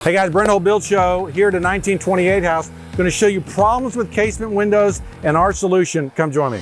Hey guys, Brent Hull Build Show here at a 1928 house. Going to show you problems with casement windows and our solution. Come join me.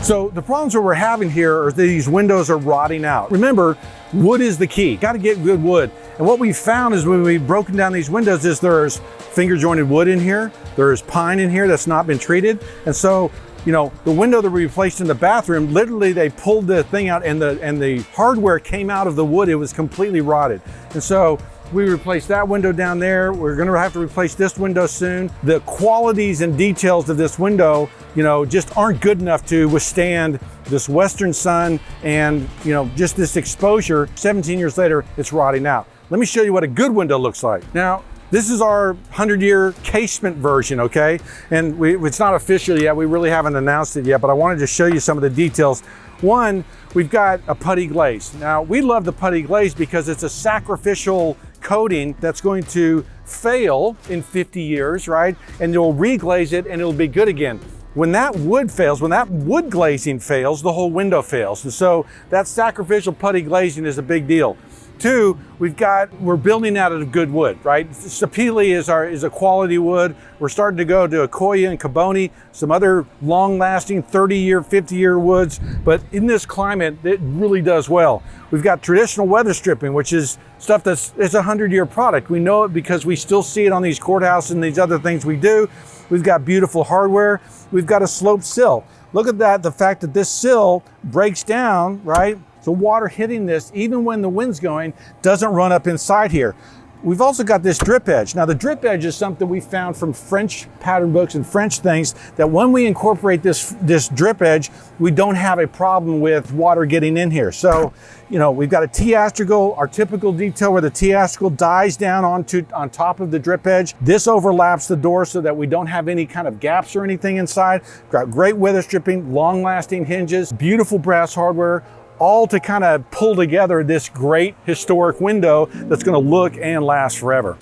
So the problems that we're having here are these windows are rotting out. Remember, wood is the key. Got to get good wood. And what we found is when we've broken down these windows is there's finger jointed wood in here, there's pine in here that's not been treated. And so, you know, the window that we replaced in the bathroom, literally they pulled the thing out and the hardware came out of the wood. It was completely rotted. And so we replaced that window down there. We're gonna have to replace this window soon. The qualities and details of this window, you know, just aren't good enough to withstand this western sun and, you know, just this exposure. 17 years later, it's rotting out. Let me show you what a good window looks like. Now, this is our 100-year casement version, okay? And it's not official yet. We really haven't announced it yet, but I wanted to show you some of the details. One, we've got a putty glaze. Now, we love the putty glaze because it's a sacrificial coating that's going to fail in 50 years, right? And you'll reglaze it and it'll be good again. When that wood fails, when that wood glazing fails, the whole window fails. And so that sacrificial putty glazing is a big deal. Two, we're building out of good wood, right? Sapele is a quality wood. We're starting to go to Akoya and Kaboni, some other long-lasting 30-year, 50-year woods. But in this climate, it really does well. We've got traditional weather stripping, which is stuff it's a 100-year product. We know it because we still see it on these courthouses and these other things we do. We've got beautiful hardware. We've got a sloped sill. Look at that, the fact that this sill breaks down, right? So water hitting this, even when the wind's going, doesn't run up inside here. We've also got this drip edge. Now the drip edge is something we found from French pattern books and French things, that when we incorporate this drip edge, we don't have a problem with water getting in here. So, you know, we've got a T-astragal, our typical detail where the T-astragal dies down on top of the drip edge. This overlaps the door so that we don't have any kind of gaps or anything inside. We've got great weather stripping, long lasting hinges, beautiful brass hardware, all to kind of pull together this great historic window that's going to look and last forever.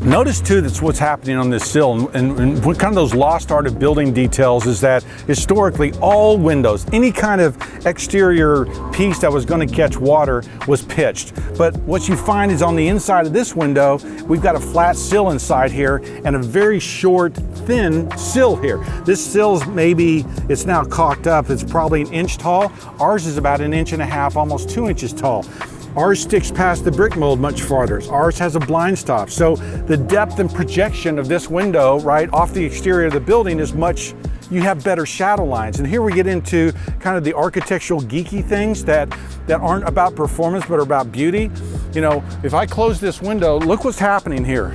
Notice too, that's what's happening on this sill, and kind of those lost art of building details is that historically all windows, any kind of exterior piece that was going to catch water was pitched. But what you find is on the inside of this window, we've got a flat sill inside here and a very short, thin sill here. This sill's it's now caulked up, it's probably an inch tall. Ours is about 1.5 inches, almost 2 inches tall. Ours sticks past the brick mold much farther. Ours has a blind stop. So the depth and projection of this window, right, off the exterior of the building is you have better shadow lines. And here we get into kind of the architectural geeky things that aren't about performance, but are about beauty. You know, if I close this window, look what's happening here.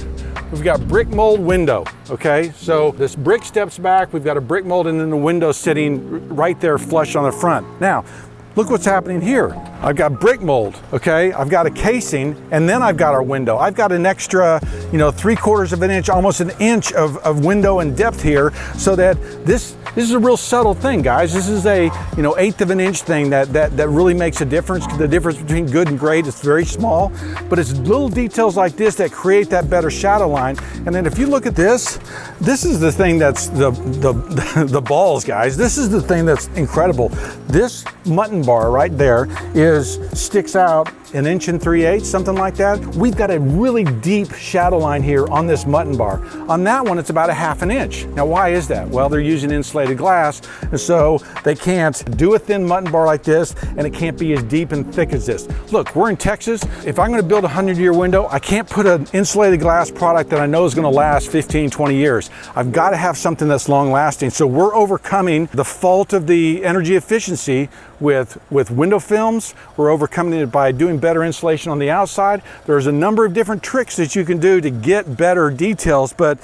We've got brick mold window, okay? So this brick steps back, we've got a brick mold and then the window sitting right there flush on the front. Now, look what's happening here. I've got brick mold, okay? I've got a casing, and then I've got our window. I've got an extra, 3/4 of an inch, almost an inch of window and depth here, so that this is a real subtle thing, guys. This is a, 1/8 of an inch thing that really makes a difference. The difference between good and great is very small, but it's little details like this that create that better shadow line. And then if you look at this is the thing that's the balls, guys. This is the thing that's incredible. This mutton bar right there sticks out 1 3/8 inches, something like that. We've got a really deep shadow line here on this mutton bar. On that one, it's about 1/2 inch. Now, why is that? Well, they're using insulated glass, and so they can't do a thin mutton bar like this, and it can't be as deep and thick as this. Look, we're in Texas. If I'm gonna build a 100-year window, I can't put an insulated glass product that I know is gonna last 15, 20 years. I've gotta have something that's long lasting. So we're overcoming the fault of the energy efficiency with window films. We're overcoming it by doing better insulation on the outside. There's a number of different tricks that you can do to get better details, but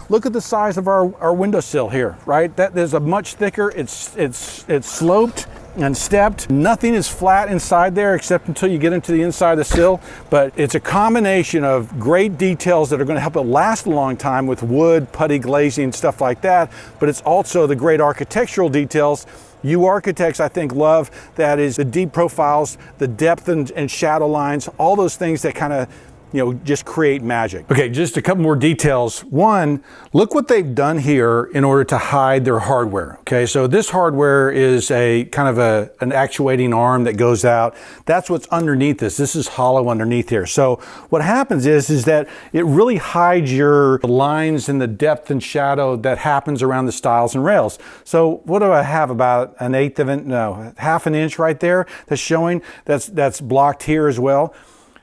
look at the size of our windowsill here, right? That is a much thicker, it's sloped and stepped. Nothing is flat inside there except until you get into the inside of the sill, but it's a combination of great details that are going to help it last a long time with wood, putty glazing, stuff like that, but it's also the great architectural details you architects, I think, love. That is the deep profiles, the depth and shadow lines, all those things that kind of just create magic. Okay, just a couple more details. One, look what they've done here in order to hide their hardware. Okay, so this hardware is a kind of an actuating arm that goes out. That's what's underneath this. This is hollow underneath here. So what happens is that it really hides your lines and the depth and shadow that happens around the stiles and rails. So what do I have, about an eighth of an, no, half an inch right there that's showing, that's blocked here as well.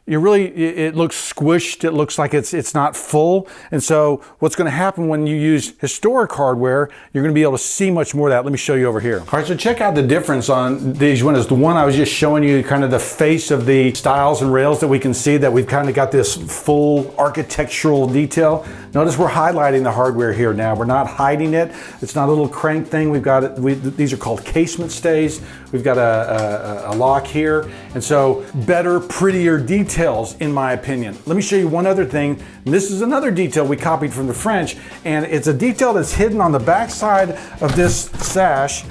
It looks squished. It looks like it's not full. And so what's going to happen when you use historic hardware, you're going to be able to see much more of that. Let me show you over here. All right, so check out the difference on these windows. The one I was just showing you, kind of the face of the stiles and rails, that we can see that we've kind of got this full architectural detail. Notice we're highlighting the hardware here now. We're not hiding it. It's not a little crank thing. We've got it. These are called casement stays. We've got a lock here. And so better, prettier details, in my opinion. Let me show you one other thing. And this is another detail we copied from the French, and it's a detail that's hidden on the back side of this sash,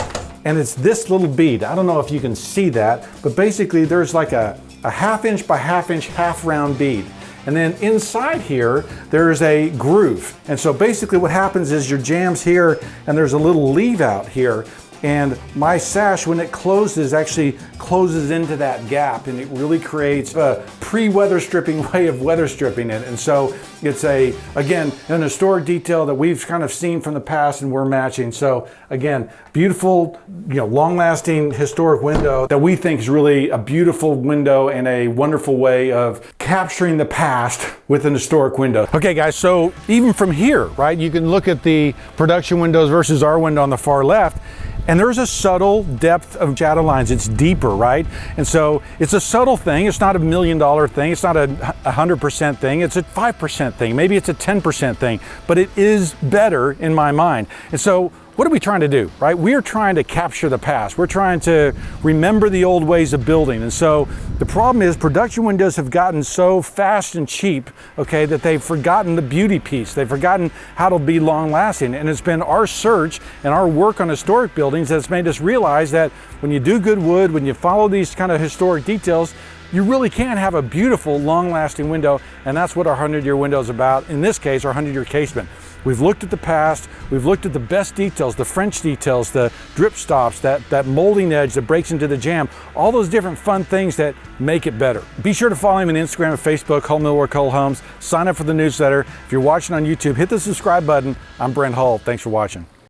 and it's this little bead. I don't know if you can see that, but basically there's like a half inch by half inch half round bead. And then inside here, there's a groove. And so basically what happens is your jam's here, and there's a little leave out here. And my sash, when it closes, actually closes into that gap, and it really creates a pre-weather stripping way of weather stripping it. And so it's again, an historic detail that we've kind of seen from the past and we're matching. So again, beautiful, long-lasting historic window that we think is really a beautiful window and a wonderful way of capturing the past with an historic window. Okay guys, so even from here, right, you can look at the production windows versus our window on the far left. And there's a subtle depth of shadow lines. It's deeper, right? And so it's a subtle thing. It's not $1 million thing. It's not a 100% thing. It's a 5% thing. Maybe it's a 10% thing, but it is better in my mind. And so what are we trying to do, right? We are trying to capture the past. We're trying to remember the old ways of building. And so the problem is production windows have gotten so fast and cheap, okay, that they've forgotten the beauty piece. They've forgotten how to be long lasting. And it's been our search and our work on historic buildings that's made us realize that when you do good wood, when you follow these kind of historic details, you really can have a beautiful, long-lasting window, and that's what our 100-year window is about. In this case, our 100-year casement. We've looked at the past, we've looked at the best details, the French details, the drip stops, that molding edge that breaks into the jamb, all those different fun things that make it better. Be sure to follow him on Instagram and Facebook, Hull Millwork Hull Homes. Sign up for the newsletter. If you're watching on YouTube, hit the subscribe button. I'm Brent Hull. Thanks for watching.